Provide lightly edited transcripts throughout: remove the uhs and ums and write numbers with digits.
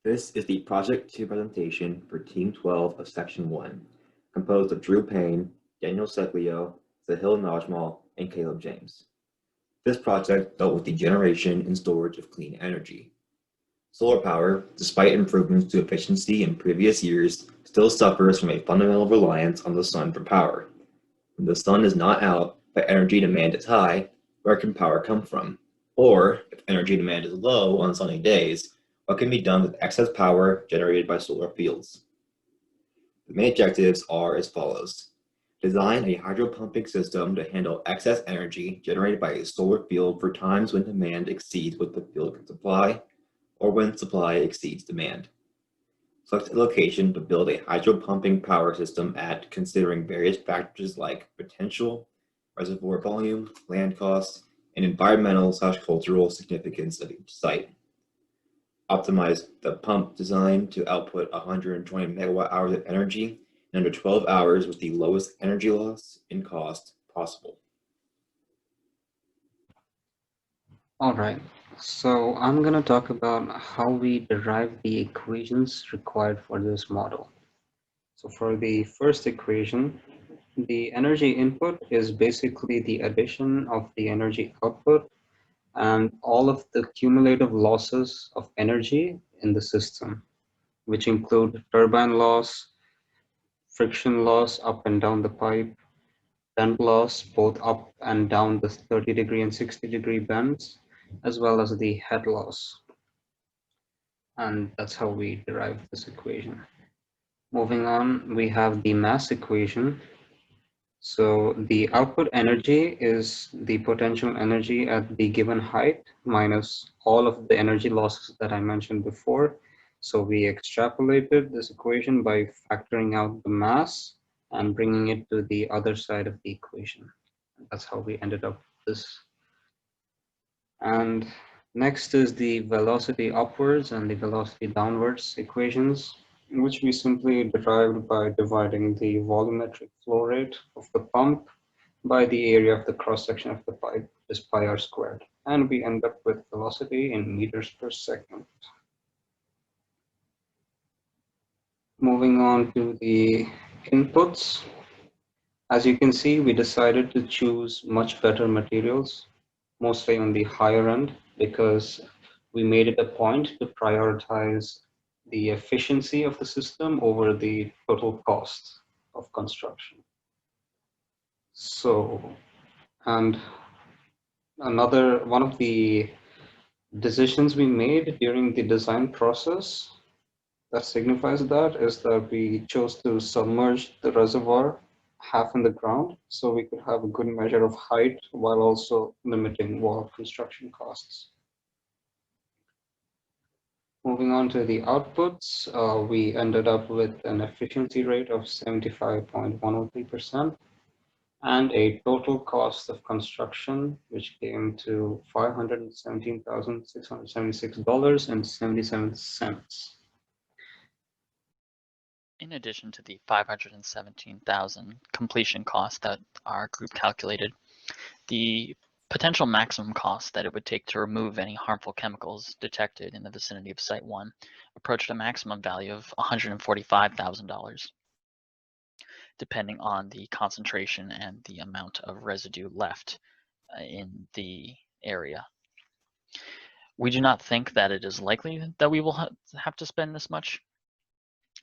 This is the Project 2 presentation for Team 12 of Section 1, composed of Drew Payne, Daniel Seglio, Sahil Najmal, and Caleb James. This project dealt with the generation and storage of clean energy. Solar power, despite improvements to efficiency in previous years, still suffers from a fundamental reliance on the sun for power. When the sun is not out, but energy demand is high, where can power come from? Or, if energy demand is low on sunny days, what can be done with excess power generated by solar fields? The main objectives are as follows. Design a hydropumping system to handle excess energy generated by a solar field for times when demand exceeds what the field can supply, or when supply exceeds demand. Select a location to build a hydropumping power system at considering various factors like potential, reservoir volume, land costs, and environmental/cultural significance of each site. Optimize the pump design to output 120 megawatt hours of energy in under 12 hours with the lowest energy loss and cost possible. All right, so I'm going to talk about how we derive the equations required for this model. So for the first equation, the energy input is basically the addition of the energy output and all of the cumulative losses of energy in the system, which include turbine loss, friction loss up and down the pipe, bend loss both up and down the 30-degree and 60-degree bends, as well as the head loss. And that's how we derive this equation. Moving on, we have the mass equation. So the output energy is the potential energy at the given height minus all of the energy losses that I mentioned before. So we extrapolated this equation by factoring out the mass and bringing it to the other side of the equation. That's how we ended up with this. And next is the velocity upwards and the velocity downwards equations, which we simply derived by dividing the volumetric flow rate of the pump by the area of the cross-section of the pipe, which is pi r squared. And we end up with velocity in meters per second. Moving on to the inputs. As you can see, we decided to choose much better materials, mostly on the higher end, because we made it a point to prioritize the efficiency of the system over the total cost of construction. So, and another one of the decisions we made during the design process that signifies that is that we chose to submerge the reservoir half in the ground so we could have a good measure of height while also limiting wall construction costs. Moving on to the outputs, we ended up with an efficiency rate of 75.103% and a total cost of construction, which came to $517,676.77. In addition to the 517,000 completion cost that our group calculated, the potential maximum cost that it would take to remove any harmful chemicals detected in the vicinity of Site 1 approached a maximum value of $145,000, depending on the concentration and the amount of residue left in the area. We do not think that it is likely that we will have to spend this much.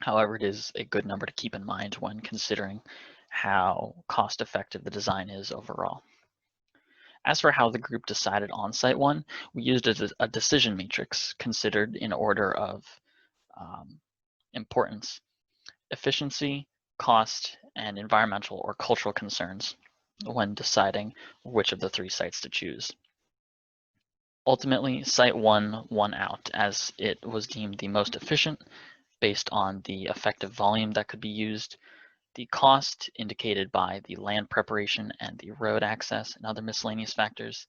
However, it is a good number to keep in mind when considering how cost-effective the design is overall. As for how the group decided on Site 1, we used a decision matrix considered in order of importance: efficiency, cost, and environmental or cultural concerns when deciding which of the three sites to choose. Ultimately, Site 1 won out as it was deemed the most efficient based on the effective volume that could be used, the cost indicated by the land preparation and the road access and other miscellaneous factors,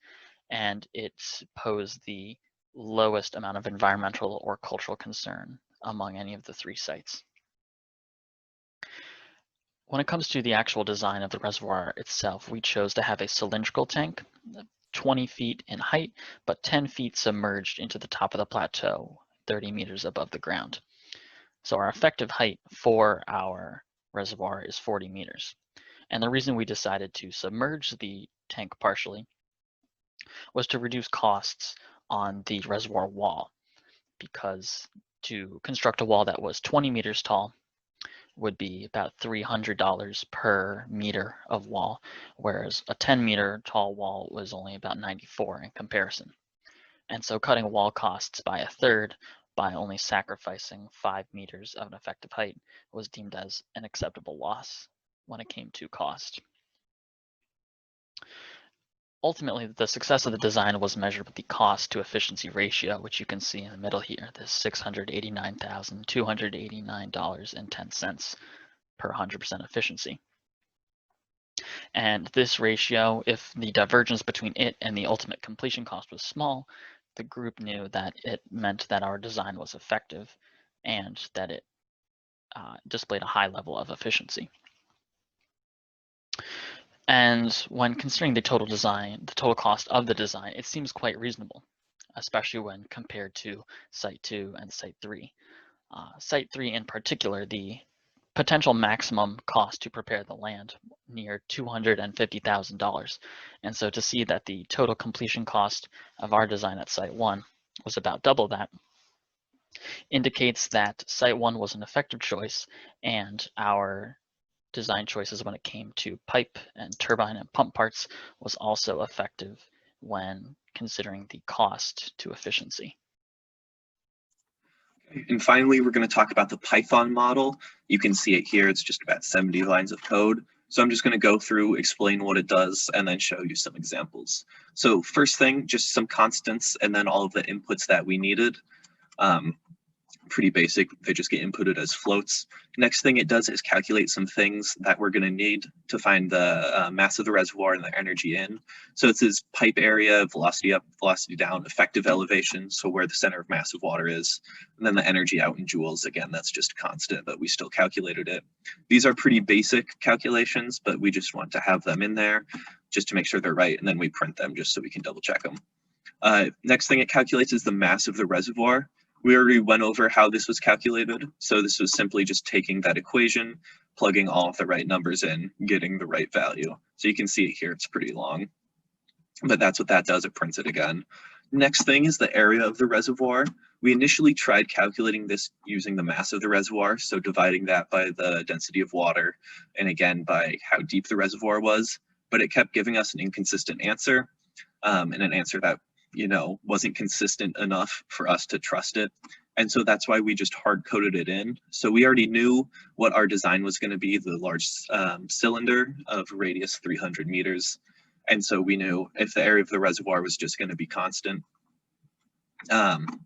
and it posed the lowest amount of environmental or cultural concern among any of the three sites. When it comes to the actual design of the reservoir itself, we chose to have a cylindrical tank, 20 feet in height, but 10 feet submerged into the top of the plateau. 30 meters above the ground. So our effective height for our reservoir is 40 meters. And the reason we decided to submerge the tank partially was to reduce costs on the reservoir wall, because to construct a wall that was 20 meters tall would be about $300 per meter of wall, whereas a 10-meter tall wall was only about $94 in comparison. And so cutting wall costs by a third by only sacrificing 5 meters of an effective height was deemed as an acceptable loss when it came to cost. Ultimately, the success of the design was measured with the cost to efficiency ratio, which you can see in the middle here, this $689,289.10 per 100% efficiency. And this ratio, if the divergence between it and the ultimate completion cost was small, the group knew that it meant that our design was effective and that it displayed a high level of efficiency. And when considering the total cost of the design, it seems quite reasonable, especially when compared to Site 2 and Site 3. Site 3 in particular, the potential maximum cost to prepare the land near $250,000. And so to see that the total completion cost of our design at Site 1 was about double that indicates that Site 1 was an effective choice, and our design choices when it came to pipe and turbine and pump parts was also effective when considering the cost to efficiency. And finally, we're going to talk about the Python model. You can see it here. It's just about 70 lines of code. So I'm just going to go through, explain what it does, and then show you some examples. So first thing, just some constants, and then all of the inputs that we needed. Pretty basic, they just get inputted as floats. Next thing it does is calculate some things that we're going to need to find the mass of the reservoir and the energy in. So it says pipe area, velocity up, velocity down, effective elevation, so where the center of mass of water is, and then the energy out in joules. Again, that's just constant, but we still calculated it. These are pretty basic calculations, but we just want to have them in there just to make sure they're right, and then we print them just so we can double check them. Next thing it calculates is the mass of the reservoir. We already went over how this was calculated. So this was simply just taking that equation, plugging all of the right numbers in, getting the right value. So you can see it here, it's pretty long, but that's what that does, it prints it again. Next thing is the area of the reservoir. We initially tried calculating this using the mass of the reservoir, so dividing that by the density of water, and again by how deep the reservoir was, but it kept giving us an inconsistent answer, and an answer that wasn't consistent enough for us to trust it. And so that's why we just hard coded it in. So we already knew what our design was going to be, the large cylinder of radius 300 meters. And so we knew if the area of the reservoir was just going to be constant,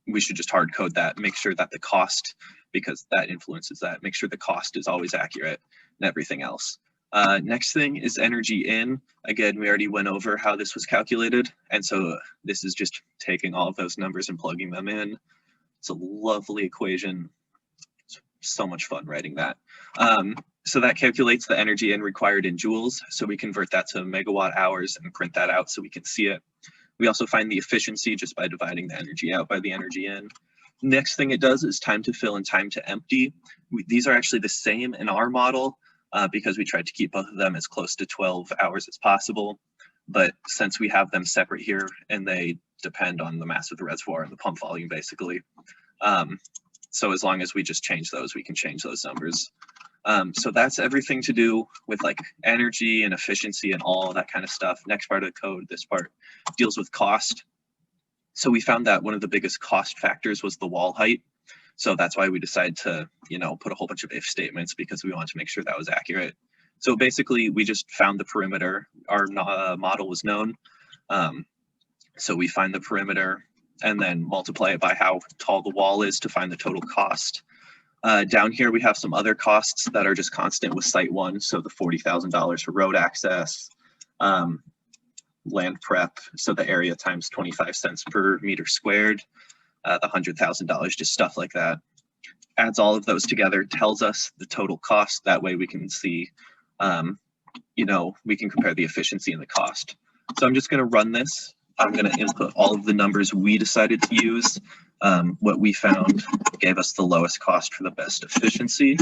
we should just hard code that, make sure that the cost, because that influences that, make sure the cost is always accurate and everything else. Next thing is energy in. Again, we already went over how this was calculated. And so this is just taking all of those numbers and plugging them in. It's a lovely equation. It's so much fun writing that. So that calculates the energy in required in joules. So we convert that to megawatt hours and print that out so we can see it. We also find the efficiency just by dividing the energy out by the energy in. Next thing it does is time to fill and time to empty. These are actually the same in our model. Because we tried to keep both of them as close to 12 hours as possible. But since we have them separate here and they depend on the mass of the reservoir and the pump volume basically. So as long as we just change those, we can change those numbers. So that's everything to do with like energy and efficiency and all that kind of stuff. Next part of the code, this part deals with cost. So we found that one of the biggest cost factors was the wall height. So that's why we decided to, put a whole bunch of if statements, because we wanted to make sure that was accurate. So basically, we just found the perimeter. Our model was known. So we find the perimeter and then multiply it by how tall the wall is to find the total cost. Down here, we have some other costs that are just constant with Site 1. So the $40,000 for road access, land prep, so the area times 25 cents per meter squared. The $100,000, just stuff like that. Adds all of those together, tells us the total cost. That way we can see, we can compare the efficiency and the cost. So I'm just going to run this. I'm going to input all of the numbers we decided to use. what we found gave us the lowest cost for the best efficiency.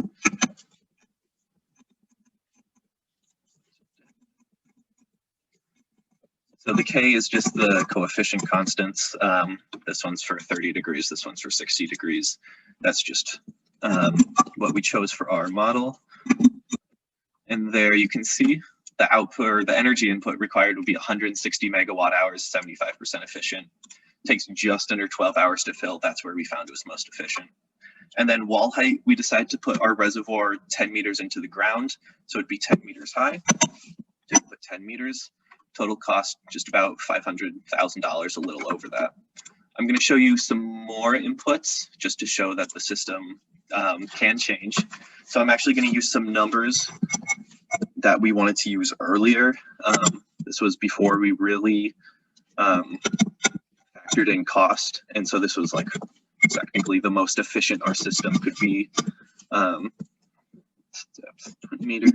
So the K is just the coefficient constants. This one's for 30 degrees, this one's for 60 degrees. That's just what we chose for our model. And there you can see the output, or the energy input required would be 160 megawatt hours, 75% efficient. Takes just under 12 hours to fill. That's where we found it was most efficient. And then wall height, we decided to put our reservoir 10 meters into the ground. So it'd be 10 meters high. Did put 10 meters. Total cost just about $500,000, a little over that. I'm going to show you some more inputs just to show that the system can change. So I'm actually going to use some numbers that we wanted to use earlier. This was before we really factored in cost. And so this was like technically the most efficient our system could be. 20 meters.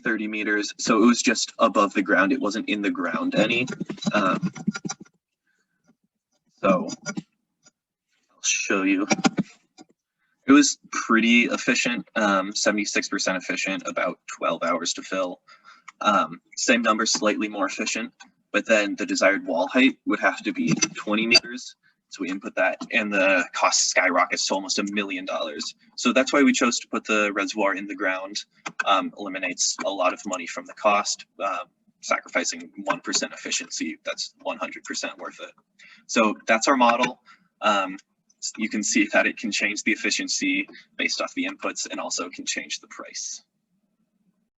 30 meters. So it was just above the ground. It wasn't in the ground any. So I'll show you. It was pretty efficient, 76% efficient, about 12 hours to fill. Same number, slightly more efficient, but then the desired wall height would have to be 20 meters. So we input that and the cost skyrockets to almost $1 million. So that's why we chose to put the reservoir in the ground. Eliminates a lot of money from the cost, sacrificing 1% efficiency. That's 100% worth it. So that's our model. You can see that it can change the efficiency based off the inputs and also can change the price.